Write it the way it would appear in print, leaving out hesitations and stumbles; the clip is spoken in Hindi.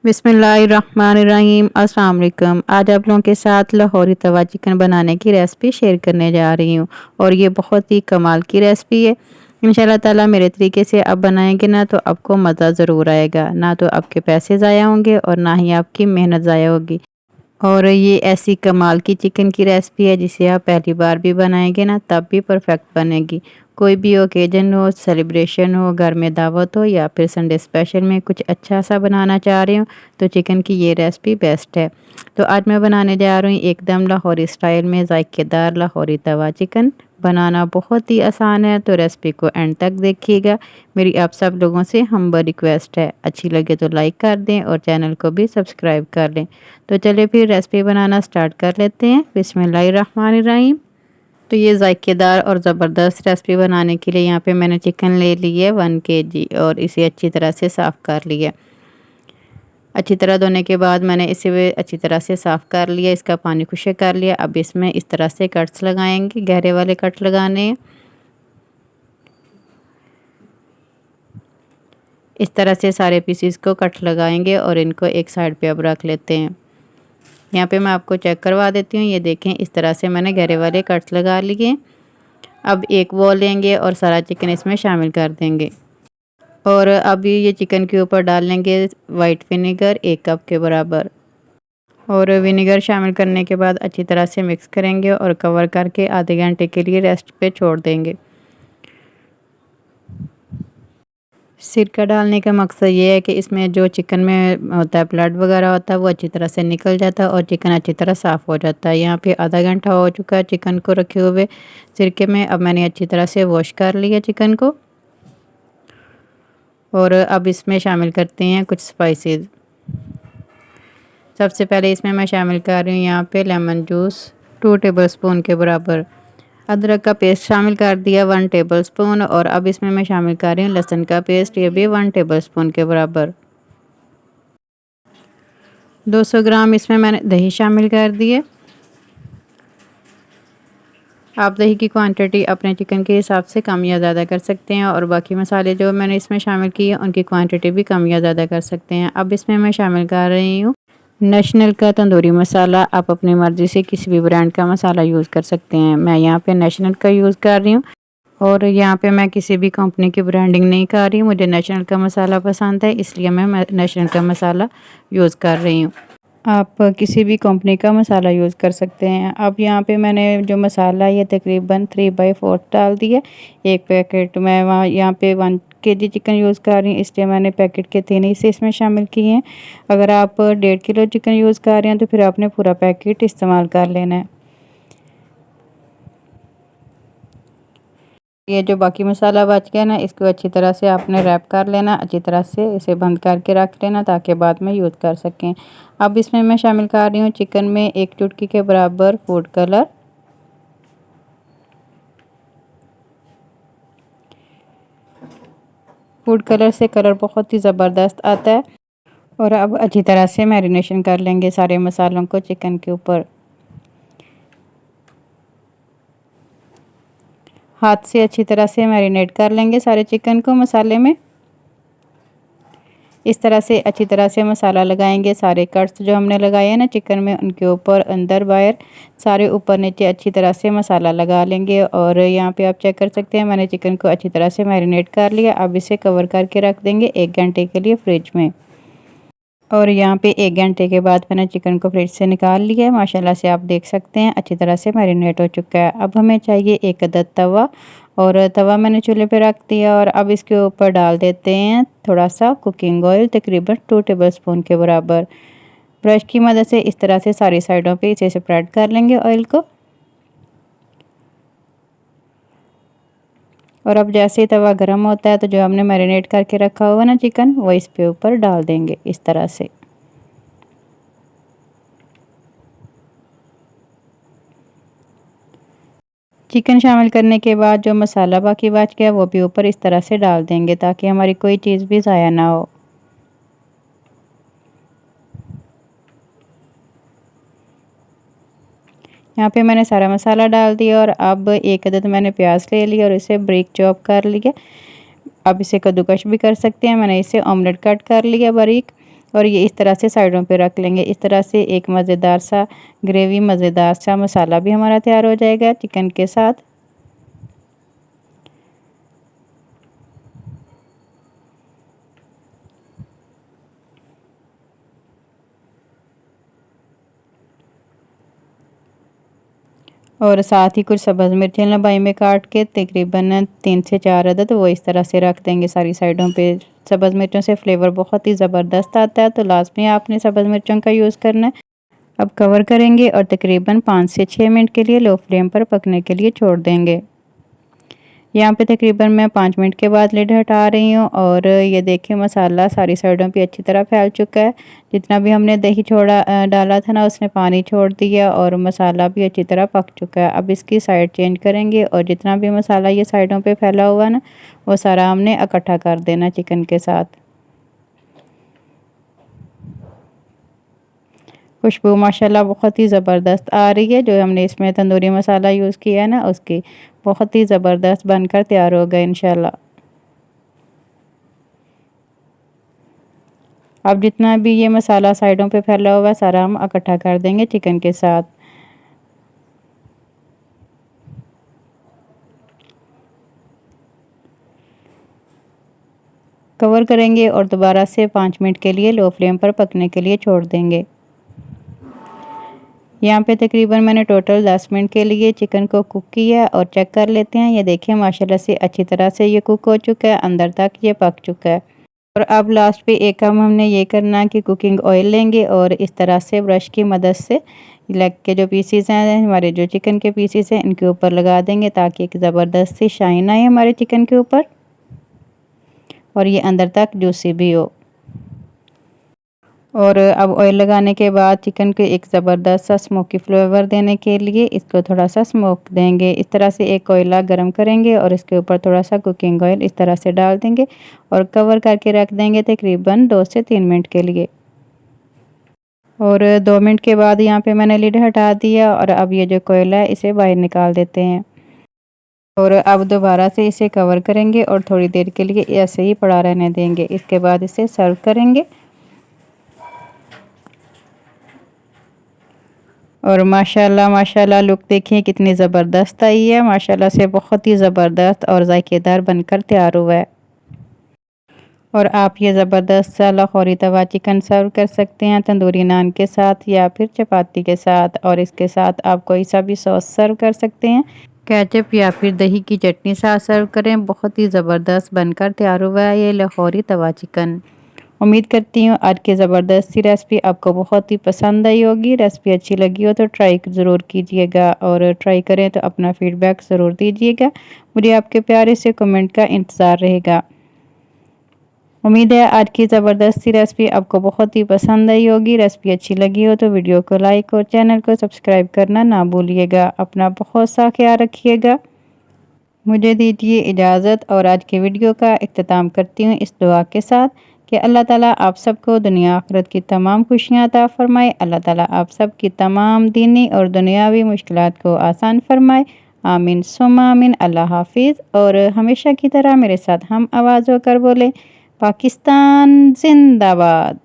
बिस्मिल्लाहिर्रहमानिर्रहीम। अस्सलाम वालेकुम। आज आप लोगों के साथ लाहौरी तवा चिकन बनाने की रेसिपी शेयर करने जा रही हूँ और ये बहुत ही कमाल की रेसिपी है। इंशाल्लाह ताला मेरे तरीके से आप बनाएंगे ना तो आपको मज़ा ज़रूर आएगा, ना तो आपके पैसे ज़ाया होंगे और ना ही आपकी मेहनत ज़ाया होगी। और ये ऐसी कमाल की चिकन की रेसिपी है जिसे आप पहली बार भी बनाएंगे ना तब भी परफेक्ट बनेगी। कोई भी ओकेजन हो, सेलिब्रेशन हो, घर में दावत हो या फिर संडे स्पेशल में कुछ अच्छा सा बनाना चाह रहे हो तो चिकन की ये रेसिपी बेस्ट है। तो आज मैं बनाने जा रही हूँ एकदम लाहौरी स्टाइल में जायकेदार लाहौरी तवा चिकन। बनाना बहुत ही आसान है तो रेसिपी को एंड तक देखिएगा। मेरी आप सब लोगों से हम्बल रिक्वेस्ट है, अच्छी लगे तो लाइक कर दें और चैनल को भी सब्सक्राइब कर लें। तो चलिए फिर रेसिपी बनाना स्टार्ट कर लेते हैं। बिस्मिल्लाहिर्रहमानिर्रहीम। तो ये जायकेदार और ज़बरदस्त रेसिपी बनाने के लिए यहाँ पे मैंने चिकन ले ली है 1 kg और इसे अच्छी तरह से साफ़ कर लिया। अच्छी तरह धोने के बाद मैंने इसे अच्छी तरह से साफ़ कर लिया, इसका पानी खुश्क कर लिया। अब इसमें इस तरह से कट्स लगाएंगे, गहरे वाले कट लगाने हैं। इस तरह से सारे पीसीस को कट लगाएंगे और इनको एक साइड पे अब रख लेते हैं। यहाँ पे मैं आपको चेक करवा देती हूँ। ये देखें इस तरह से मैंने गहरे वाले कट्स लगा लिए। अब एक बॉल लेंगे और सारा चिकन इसमें शामिल कर देंगे और अभी ये चिकन के ऊपर डाल लेंगे वाइट विनेगर 1 कप के बराबर। और विनेगर शामिल करने के बाद अच्छी तरह से मिक्स करेंगे और कवर करके आधे घंटे के लिए रेस्ट पे छोड़ देंगे। सिरका डालने का मकसद ये है कि इसमें जो चिकन में होता है ब्लड वगैरह होता है वो अच्छी तरह से निकल जाता है और चिकन अच्छी तरह साफ़ हो जाता है। यहाँ पे आधा घंटा हो चुका है चिकन को रखे हुए सिरके में। अब मैंने अच्छी तरह से वॉश कर लिया चिकन को और अब इसमें शामिल करते हैं कुछ स्पाइसेस। सबसे पहले इसमें मैं शामिल कर रही हूँ यहाँ पे लेमन जूस 2 टेबलस्पून के बराबर। अदरक का पेस्ट शामिल कर दिया 1 टेबलस्पून और अब इसमें मैं शामिल कर रही हूँ लहसुन का पेस्ट, ये भी 1 टेबलस्पून के बराबर। 200 ग्राम इसमें मैंने दही शामिल कर दिए। आप दही की क्वांटिटी अपने चिकन के हिसाब से कम या ज़्यादा कर सकते हैं और बाकी मसाले जो मैंने इसमें शामिल किए उनकी क्वांटिटी भी कम या ज़्यादा कर सकते हैं। अब इसमें मैं शामिल कर रही हूँ नेशनल का तंदूरी मसाला। आप अपनी मर्ज़ी से किसी भी ब्रांड का मसाला यूज़ कर सकते हैं। मैं यहाँ पे नेशनल का यूज़ कर रही हूँ और यहाँ पे मैं किसी भी कंपनी की ब्रांडिंग नहीं कर रही हूँ। मुझे नेशनल का मसाला पसंद है इसलिए मैं नेशनल का मसाला यूज़ कर रही हूँ। आप किसी भी कंपनी का मसाला यूज़ कर सकते हैं। अब यहाँ पे मैंने जो मसाला है ये तकरीबन 3/4 डाल दिया। एक पैकेट मैं वहाँ यहाँ पे 1 kg चिकन यूज़ कर रही हूँ इसलिए मैंने पैकेट के 3 हिस्से इसमें शामिल किए हैं। अगर आप 1.5 किलो चिकन यूज़ कर रहे हैं तो फिर आपने पूरा पैकेट इस्तेमाल कर लेना है। ये जो बाकी मसाला बच गया ना इसको अच्छी तरह से आपने रैप कर लेना, अच्छी तरह से इसे बंद करके रख लेना ताकि बाद में यूज़ कर सकें। अब इसमें मैं शामिल कर रही हूँ चिकन में 1 चुटकी के बराबर फूड कलर। फूड कलर से कलर बहुत ही ज़बरदस्त आता है। और अब अच्छी तरह से मैरिनेशन कर लेंगे सारे मसालों को चिकन के ऊपर। हाथ से अच्छी तरह से मैरिनेट कर लेंगे सारे चिकन को मसाले में। इस तरह से अच्छी तरह से मसाला लगाएंगे। सारे कट्स जो हमने लगाए हैं ना चिकन में उनके ऊपर अंदर बाहर सारे ऊपर नीचे अच्छी तरह से मसाला लगा लेंगे। और यहाँ पे आप चेक कर सकते हैं मैंने चिकन को अच्छी तरह से मैरिनेट कर लिया। अब इसे कवर करके रख देंगे 1 घंटे के लिए फ्रिज में। और यहाँ पे 1 घंटे के बाद मैंने चिकन को फ्रिज से निकाल लिया है। माशाल्लाह से आप देख सकते हैं अच्छी तरह से मैरिनेट हो चुका है। अब हमें चाहिए 1 अदद तवा और तवा मैंने चूल्हे पे रख दिया और अब इसके ऊपर डाल देते हैं थोड़ा सा कुकिंग ऑयल तकरीबन 2 टेबलस्पून के बराबर। ब्रश की मदद से इस तरह से सारी साइडों पे इसे स्प्रेड कर लेंगे ऑयल को। और अब जैसे ही तवा गर्म होता है तो जो हमने मैरिनेट करके रखा हुआ ना चिकन वो इस पे ऊपर डाल देंगे इस तरह से। चिकन शामिल करने के बाद जो मसाला बाकी बच गया वो भी ऊपर इस तरह से डाल देंगे ताकि हमारी कोई चीज़ भी ज़ाया ना हो। यहाँ पे मैंने सारा मसाला डाल दिया और अब 1 अदद मैंने प्याज ले लिया और इसे ब्रिक चॉप कर लिया। अब इसे कद्दूकश भी कर सकते हैं। मैंने इसे ऑमलेट कट कर लिया बारीक और ये इस तरह से साइडों पे रख लेंगे। इस तरह से एक मज़ेदार सा ग्रेवी, मज़ेदार सा मसाला भी हमारा तैयार हो जाएगा चिकन के साथ। और साथ ही कुछ सब्ज़ मिर्चें लंबाई में काट के तकरीबन 3 से 4 अदद वो इस तरह से रख देंगे सारी साइडों पे। सब्ज़ मिर्चों से फ्लेवर बहुत ही ज़बरदस्त आता है, तो लाज़मी आपने सब्ज़ मिर्चों का यूज़ करना है। अब कवर करेंगे और तकरीबन 5 से 6 मिनट के लिए लो फ्लेम पर पकने के लिए छोड़ देंगे। यहाँ पे तकरीबन मैं 5 मिनट के बाद लिड हटा रही हूँ और ये देखिए मसाला सारी साइडों पे अच्छी तरह फैल चुका है। जितना भी हमने दही डाला था ना, उसने पानी छोड़ दिया और मसाला भी अच्छी तरह पक चुका है। अब इसकी साइड चेंज करेंगे और जितना भी मसाला ये साइडों पे फैला हुआ है ना, वो सारा हमने इकट्ठा कर देना चिकन के साथ। खुशबू माशाल्लाह बहुत ही ज़बरदस्त आ रही है। जो हमने इसमें तंदूरी मसाला यूज़ किया है ना, उसकी बहुत ही ज़बरदस्त बनकर तैयार होगा इंशाल्लाह। अब जितना भी ये मसाला साइडों पे फैला हुआ है सारा हम इकट्ठा कर देंगे चिकन के साथ। कवर करेंगे और दोबारा से 5 मिनट के लिए लो फ्लेम पर पकने के लिए छोड़ देंगे। यहाँ पे तकरीबन मैंने टोटल 10 मिनट के लिए चिकन को कुक किया और चेक कर लेते हैं। ये देखिए माशाल्लाह से अच्छी तरह से ये कुक हो चुका है, अंदर तक ये पक चुका है। और अब लास्ट पे एक काम हमने ये करना है कि कुकिंग ऑयल लेंगे और इस तरह से ब्रश की मदद से लेग के जो पीसीस हैं, हमारे जो चिकन के पीसीस हैं, इनके ऊपर लगा देंगे ताकि एक ज़बरदस्त सी शाइन आए हमारे चिकन के ऊपर और ये अंदर तक जूसी भी हो। और अब ऑयल लगाने के बाद चिकन को एक ज़बरदस्त सा स्मोकी फ्लेवर देने के लिए इसको थोड़ा सा स्मोक देंगे। इस तरह से एक कोयला गरम करेंगे और इसके ऊपर थोड़ा सा कुकिंग ऑयल इस तरह से डाल देंगे और कवर करके रख देंगे तकरीबन 2 से 3 मिनट के लिए। और 2 मिनट के बाद यहाँ पे मैंने लिड हटा दिया और अब ये जो कोयला है इसे बाहर निकाल देते हैं। और अब दोबारा से इसे कवर करेंगे और थोड़ी देर के लिए ऐसे ही पड़ा रहने देंगे। इसके बाद इसे सर्व करेंगे। और माशाल्लाह माशाल्लाह लुक देखिए कितनी ज़बरदस्त आई है। माशाल्लाह से बहुत ही ज़बरदस्त और जायकेदार बनकर तैयार हुआ है। और आप ये ज़बरदस्त सा लाहौरी तवा चिकन सर्व कर सकते हैं तंदूरी नान के साथ या फिर चपाती के साथ। और इसके साथ आप कोई सा भी सॉस सर्व कर सकते हैं, केचप या फिर दही की चटनी साथ सर्व करें। बहुत ही ज़बरदस्त बनकर तैयार हुआ है ये लाहौरी तवा चिकन। उम्मीद करती हूँ आज की ज़बरदस्त सी रेसिपी आपको बहुत ही पसंद आई होगी। रेसिपी अच्छी लगी हो तो ट्राई ज़रूर कीजिएगा और ट्राई करें तो अपना फीडबैक ज़रूर दीजिएगा। मुझे आपके प्यारे से कमेंट का इंतज़ार रहेगा। उम्मीद है आज की ज़बरदस्त सी रेसिपी आपको बहुत ही पसंद आई होगी। रेसिपी अच्छी लगी हो तो वीडियो को लाइक और चैनल को सब्सक्राइब करना ना भूलिएगा। अपना बहुत सा ख्याल रखिएगा। मुझे दीजिए इजाज़त और आज के वीडियो का इख्तिताम करती हूँ इस दुआ के साथ कि अल्लाह ताला आप सबको दुनिया आखिरत की तमाम खुशियाँ अता फ़रमाए। अल्लाह ताला आप सब की तमाम दीनी और दुनियावी मुश्किलात को आसान फ़रमाए। आमीन सुम्मा आमीन। अल्लाह हाफ़िज़। और हमेशा की तरह मेरे साथ हम आवाज़ होकर बोलें, पाकिस्तान ज़िंदाबाद।